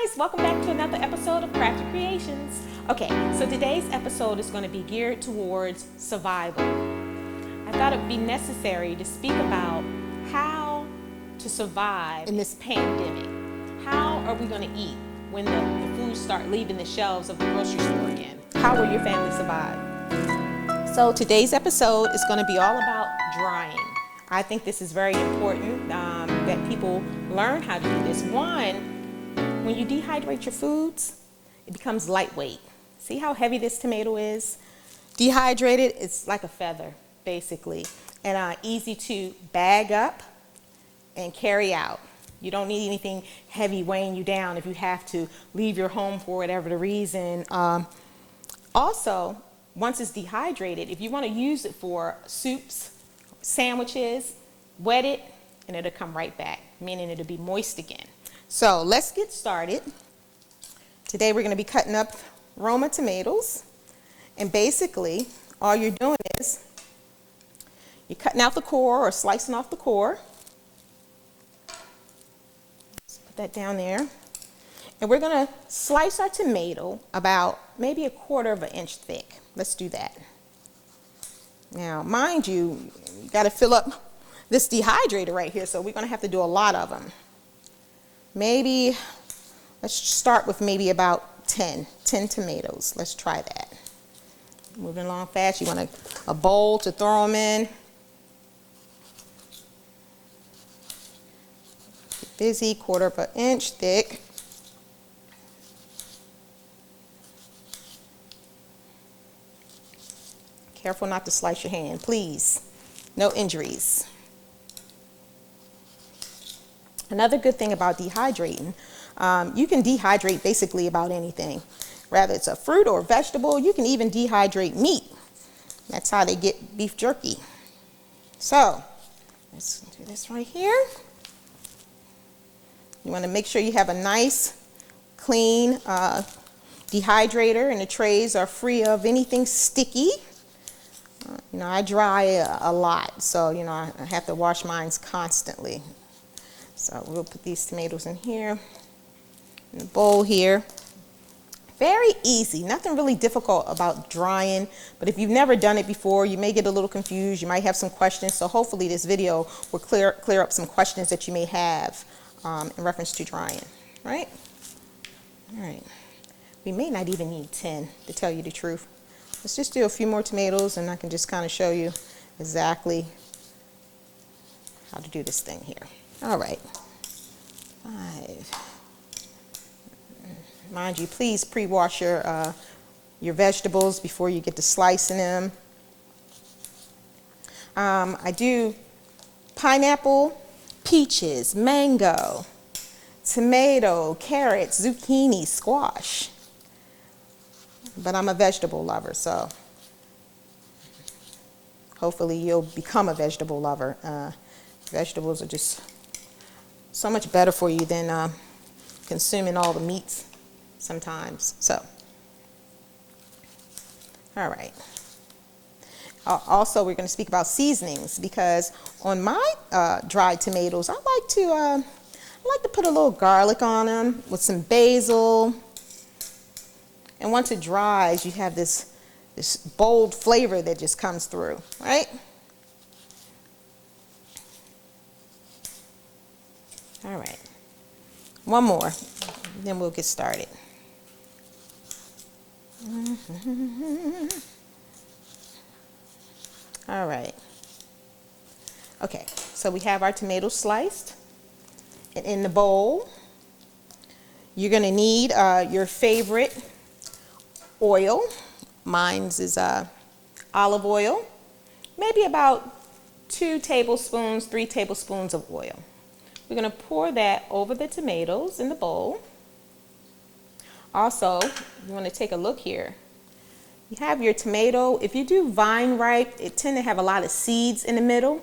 guys, welcome back to another episode of Crafty Creations. Okay, so today's episode is going to be geared towards survival. I thought it would be necessary to speak about how to survive in this pandemic. How are we going to eat when the foods start leaving the shelves of the grocery store again? How will your family survive? So today's episode is going to be all about drying. I think this is very important that people learn how to do this. One, when you dehydrate your foods, it becomes lightweight. See how heavy this tomato is? Dehydrated, it's like a feather, basically, and easy to bag up and carry out. You don't need anything heavy weighing you down if you have to leave your home for whatever the reason. Also, once it's dehydrated, if you want to use it for soups, sandwiches, wet it, and it'll come right back, meaning it'll be moist again. So let's get started. Today we're going to be cutting up Roma tomatoes. And basically, all you're doing is you're cutting out the core or slicing off the core. Let's put that down there. And we're going to slice our tomato about maybe 1/4 of an inch thick. Let's do that. Now, mind you, you got to fill up this dehydrator right here, so we're going to have to do a lot of them. Maybe, let's start with maybe about 10 tomatoes. Let's try that. Moving along fast. You want a bowl to throw them in. Get busy, 1/4 of an inch thick. Careful not to slice your hand, please. No injuries. Another good thing about dehydrating, you can dehydrate basically about anything. Whether it's a fruit or a vegetable, you can even dehydrate meat. That's how they get beef jerky. So, let's do this right here. You want to make sure you have a nice, clean dehydrator and the trays are free of anything sticky. You know, I dry a lot, so, you know, I have to wash mine constantly. So we'll put these tomatoes in here, in the bowl here. Very easy, nothing really difficult about drying, but if you've never done it before, you may get a little confused, you might have some questions, so hopefully this video will clear up some questions that you may have in reference to drying, right? All right, we may not even need 10 to tell you the truth. Let's just do a few more tomatoes and I can just kind of show you exactly how to do this thing here. All right, 5. Mind you, please pre-wash your vegetables before you get to slicing them. I do pineapple, peaches, mango, tomato, carrots, zucchini, squash. But I'm a vegetable lover, so hopefully you'll become a vegetable lover. Vegetables are just so much better for you than consuming all the meats sometimes. So, all right. Also, we're going to speak about seasonings because on my dried tomatoes, I like to put a little garlic on them with some basil. And once it dries, you have this bold flavor that just comes through, right? All right, one more, then we'll get started. All right. Okay, so we have our tomatoes sliced. And in the bowl, you're going to need your favorite oil. Mine's is olive oil. Maybe about 2 tablespoons, 3 tablespoons of oil. We're going to pour that over the tomatoes in the bowl. Also, you want to take a look here. You have your tomato. If you do vine ripe, it tends to have a lot of seeds in the middle.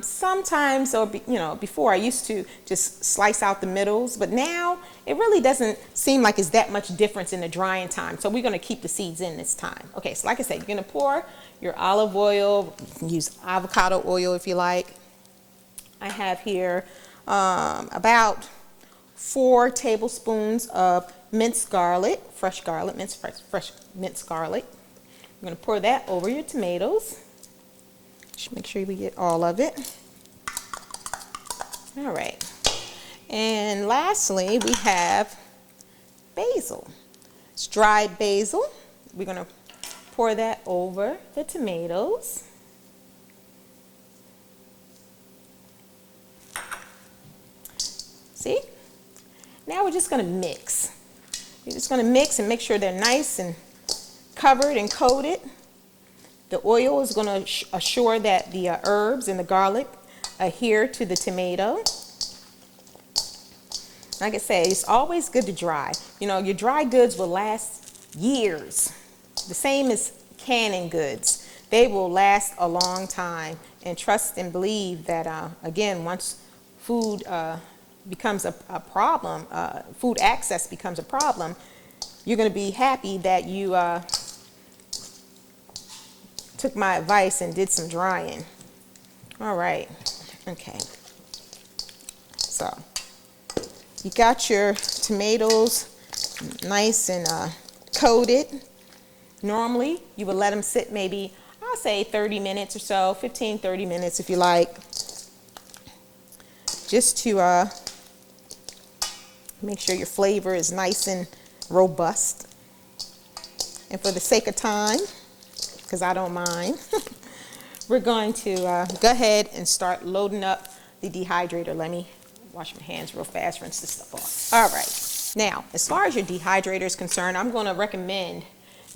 Sometimes, or before I used to just slice out the middles, but now it really doesn't seem like it's that much difference in the drying time. So we're going to keep the seeds in this time. Okay, so like I said, you're going to pour your olive oil. You can use avocado oil if you like. I have here about 4 tablespoons of minced garlic, fresh minced garlic. You're going to pour that over your tomatoes. Just make sure we get all of it. All right. And lastly, we have basil. It's dried basil. We're going to pour that over the tomatoes. See? Now we're just going to mix. You're just going to mix and make sure they're nice and covered and coated. The oil is going to assure that the herbs and the garlic adhere to the tomato. Like I said, it's always good to dry. You know, your dry goods will last years. The same as canning goods. They will last a long time. And trust and believe that, again, once food becomes a problem, food access becomes a problem, you're going to be happy that you took my advice and did some drying. All right. Okay. So you got your tomatoes nice and coated. Normally, you would let them sit maybe, I'll say 30 minutes or so, 15, 30 minutes if you like, just to make sure your flavor is nice and robust. And for the sake of time, because I don't mind, we're going to go ahead and start loading up the dehydrator. Let me wash my hands real fast, rinse this stuff off. All right. Now, as far as your dehydrator is concerned, I'm going to recommend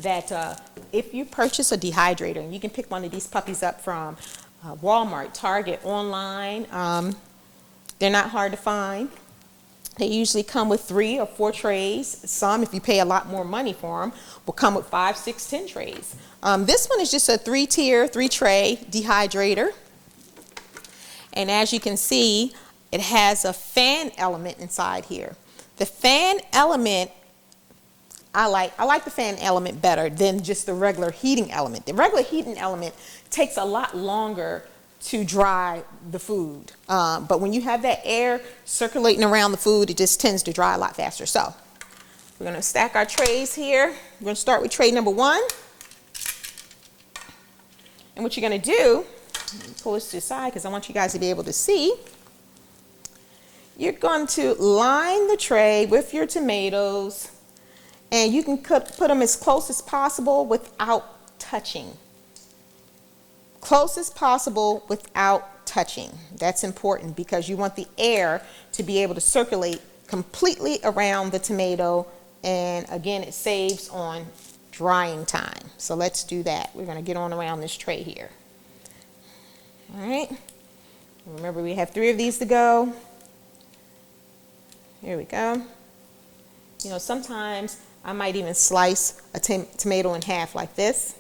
that if you purchase a dehydrator, and you can pick one of these puppies up from Walmart, Target, online, they're not hard to find. They usually come with 3 or 4 trays. Some, if you pay a lot more money for them, will come with 5, 6, 10 trays. This one is just a 3-tier, 3-tray dehydrator. And as you can see, it has a fan element inside here. The fan element, I like the fan element better than just the regular heating element. The regular heating element takes a lot longer to dry the food. But when you have that air circulating around the food, it just tends to dry a lot faster. So we're going to stack our trays here. We're going to start with tray number 1. And what you're going to do, pull this to the side because I want you guys to be able to see. You're going to line the tray with your tomatoes, and you can put them as close as possible without touching. Close as possible without touching. That's important because you want the air to be able to circulate completely around the tomato, and again, it saves on drying time. So let's do that. We're going to get on around this tray here. All right. Remember, we have 3 of these to go. Here we go. You know, sometimes I might even slice a tomato in half like this.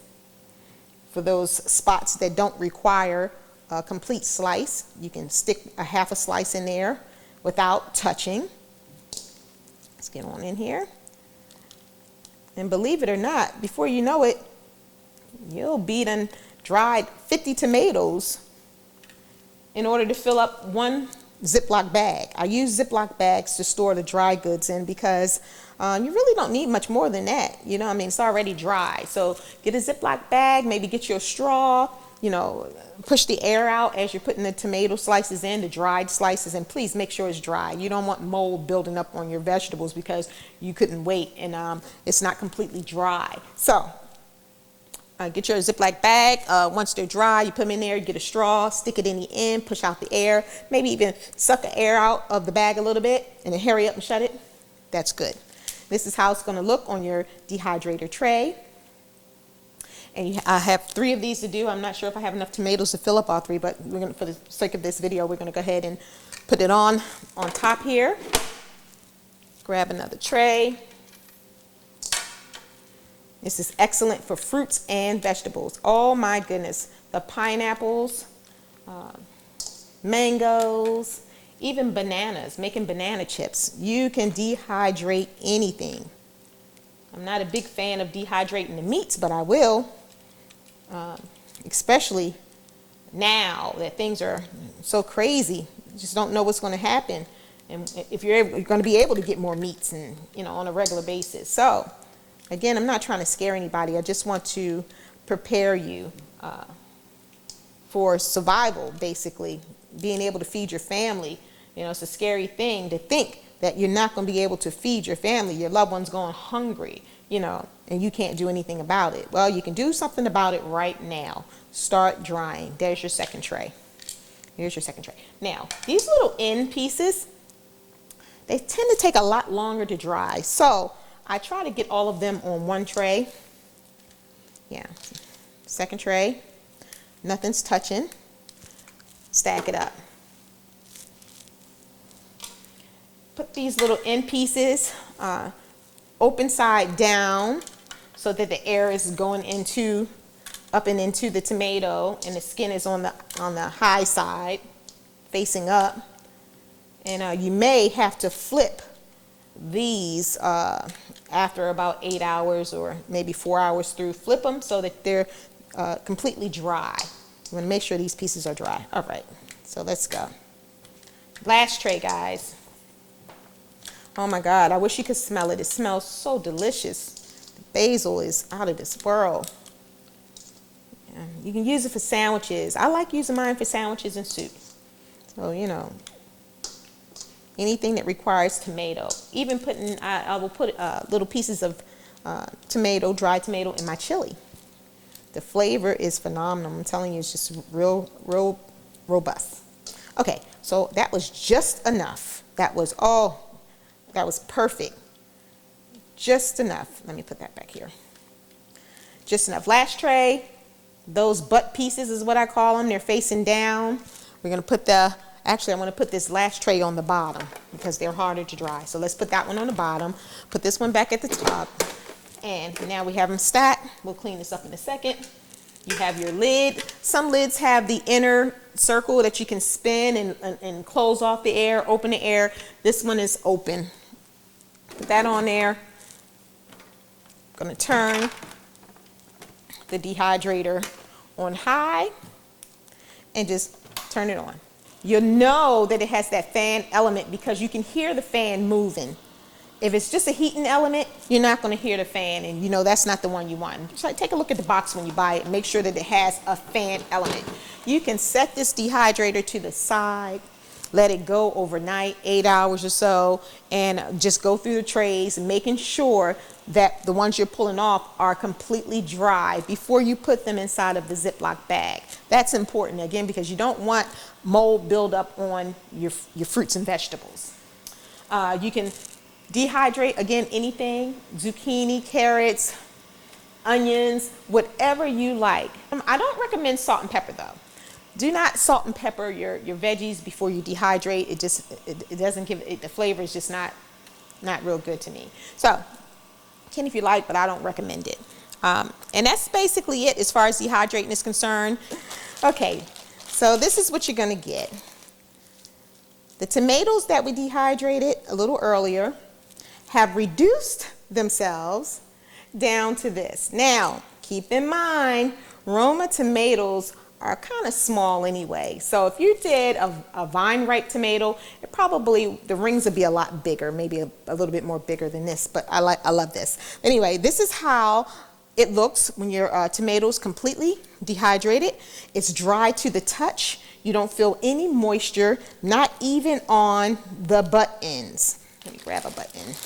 For those spots that don't require a complete slice, you can stick a half a slice in there without touching. Let's get on in here. And believe it or not, before you know it, you'll be done dried 50 tomatoes in order to fill up 1 Ziploc bag. I use Ziploc bags to store the dry goods in because you really don't need much more than that. You know, I mean, it's already dry. So get a Ziploc bag, maybe get your straw, you know, push the air out as you're putting the tomato slices in, the dried slices, and please make sure it's dry. You don't want mold building up on your vegetables because you couldn't wait and it's not completely dry. So get your Ziploc bag. Once they're dry, you put them in there, get a straw, stick it in the end, push out the air, maybe even suck the air out of the bag a little bit, and then hurry up and shut it. That's good. This is how it's going to look on your dehydrator tray. And I have 3 of these to do. I'm not sure if I have enough tomatoes to fill up all 3, but we're going to, for the sake of this video, we're going to go ahead and put it on top here. Grab another tray. This is excellent for fruits and vegetables. Oh my goodness. The pineapples, mangoes, even bananas, making banana chips. You can dehydrate anything. I'm not a big fan of dehydrating the meats, but I will, especially now that things are so crazy. You just don't know what's going to happen. and if you're going to be able to get more meats and, on a regular basis. So again, I'm not trying to scare anybody. I just want to prepare you for survival, basically, being able to feed your family. It's a scary thing to think that you're not going to be able to feed your family. Your loved one's going hungry, and you can't do anything about it. Well, you can do something about it right now. Start drying. There's your second tray. Here's your second tray. Now, these little end pieces, they tend to take a lot longer to dry. So I try to get all of them on one tray. Yeah. Second tray. Nothing's touching. Stack it up. Put these little end pieces open side down so that the air is going up and into the tomato, and the skin is on the high side facing up. And you may have to flip these after about 8 hours or maybe 4 hours through. Flip them so that they're completely dry. You want to make sure these pieces are dry. All right, so let's go. Last tray, guys. Oh my God, I wish you could smell it. It smells so delicious. The basil is out of this world. Yeah, you can use it for sandwiches. I like using mine for sandwiches and soup. So, anything that requires tomato. Even I will put little pieces of dried tomato in my chili. The flavor is phenomenal. I'm telling you, it's just real robust. Okay, so that was just enough. That was perfect. Just enough. Let me put that back here. Just enough. Last tray, those butt pieces is what I call them. They're facing down. We're going to put actually, I'm going to put this last tray on the bottom because they're harder to dry. So let's put that one on the bottom. Put this one back at the top. And now we have them stacked. We'll clean this up in a second. You have your lid. Some lids have the inner circle that you can spin and close off the air, open the air. This one is open. Put that on there. I'm going to turn the dehydrator on high and just turn it on. You'll know that it has that fan element because you can hear the fan moving. If it's just a heating element, you're not going to hear the fan, and that's not the one you want. Just take a look at the box when you buy it and make sure that it has a fan element. You can set this dehydrator to the side, let it go overnight, 8 hours or so, and just go through the trays, making sure that the ones you're pulling off are completely dry before you put them inside of the Ziploc bag. That's important, again, because you don't want mold buildup on your fruits and vegetables. You can dehydrate, again, anything, zucchini, carrots, onions, whatever you like. I don't recommend salt and pepper though. Do not salt and pepper your veggies before you dehydrate. It doesn't give it, the flavor is just not real good to me. So, can if you like, but I don't recommend it. And that's basically it as far as dehydrating is concerned. Okay, so this is what you're going to get. The tomatoes that we dehydrated a little earlier have reduced themselves down to this. Now, keep in mind, Roma tomatoes are kind of small anyway. So if you did a vine ripe tomato, the rings would be a lot bigger, maybe a little bit more bigger than this, but I love this. Anyway, this is how it looks when your tomatoes completely dehydrated. It's dry to the touch. You don't feel any moisture, not even on the butt ends. Let me grab a butt end,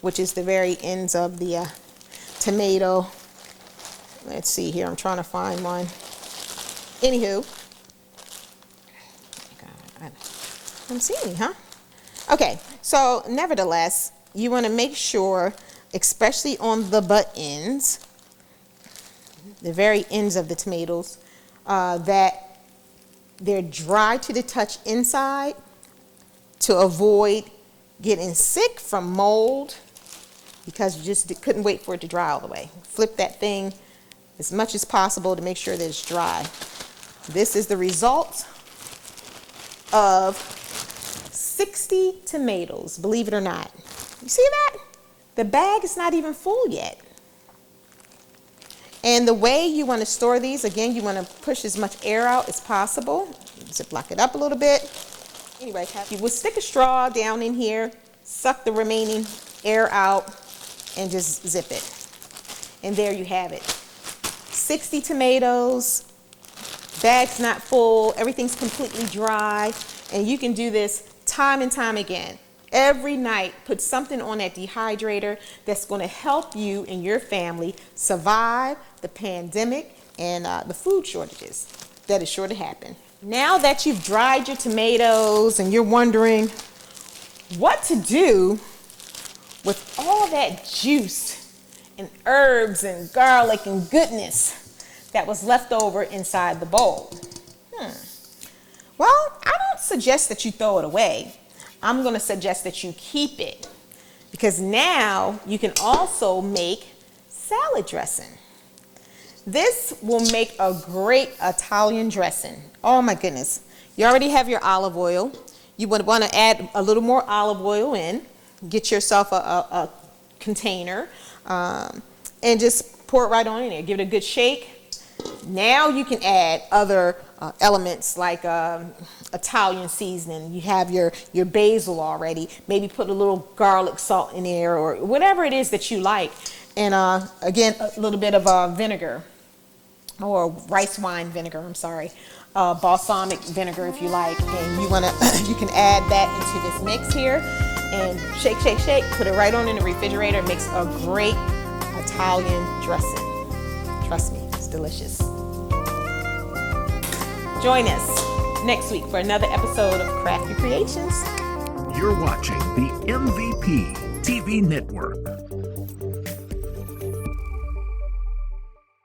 which is the very ends of the tomato. Let's see here, I'm trying to find one. Anywho, I'm seeing, huh? Okay, so nevertheless, you want to make sure, especially on the butt ends, the very ends of the tomatoes, that they're dry to the touch inside to avoid getting sick from mold, because you just couldn't wait for it to dry all the way. Flip that thing as much as possible to make sure that it's dry. This is the result of 60 tomatoes, believe it or not. You see that? The bag is not even full yet. And the way you want to store these, again, you want to push as much air out as possible. Ziplock it up a little bit. Anyway, you will stick a straw down in here, suck the remaining air out, and just zip it. And there you have it. 60 tomatoes, bag's not full, everything's completely dry, and you can do this time and time again. Every night, put something on that dehydrator that's going to help you and your family survive the pandemic and the food shortages that is sure to happen. Now that you've dried your tomatoes and you're wondering what to do with all that juice and herbs and garlic and goodness that was left over inside the bowl. Well, I don't suggest that you throw it away. I'm going to suggest that you keep it, because now you can also make salad dressing. This will make a great Italian dressing. Oh my goodness. You already have your olive oil. You would want to add a little more olive oil in. Get yourself a container and just pour it right on in there. Give it a good shake. Now you can add other elements like Italian seasoning. You have your basil already. Maybe put a little garlic salt in there or whatever it is that you like. And again, a little bit of vinegar, or rice wine vinegar, I'm sorry. Balsamic vinegar if you like. And you can add that into this mix here and shake, shake, shake. Put it right on in the refrigerator. It makes a great Italian dressing. Trust me, it's delicious. Join us next week for another episode of Crafty Creations. You're watching the MVP TV Network.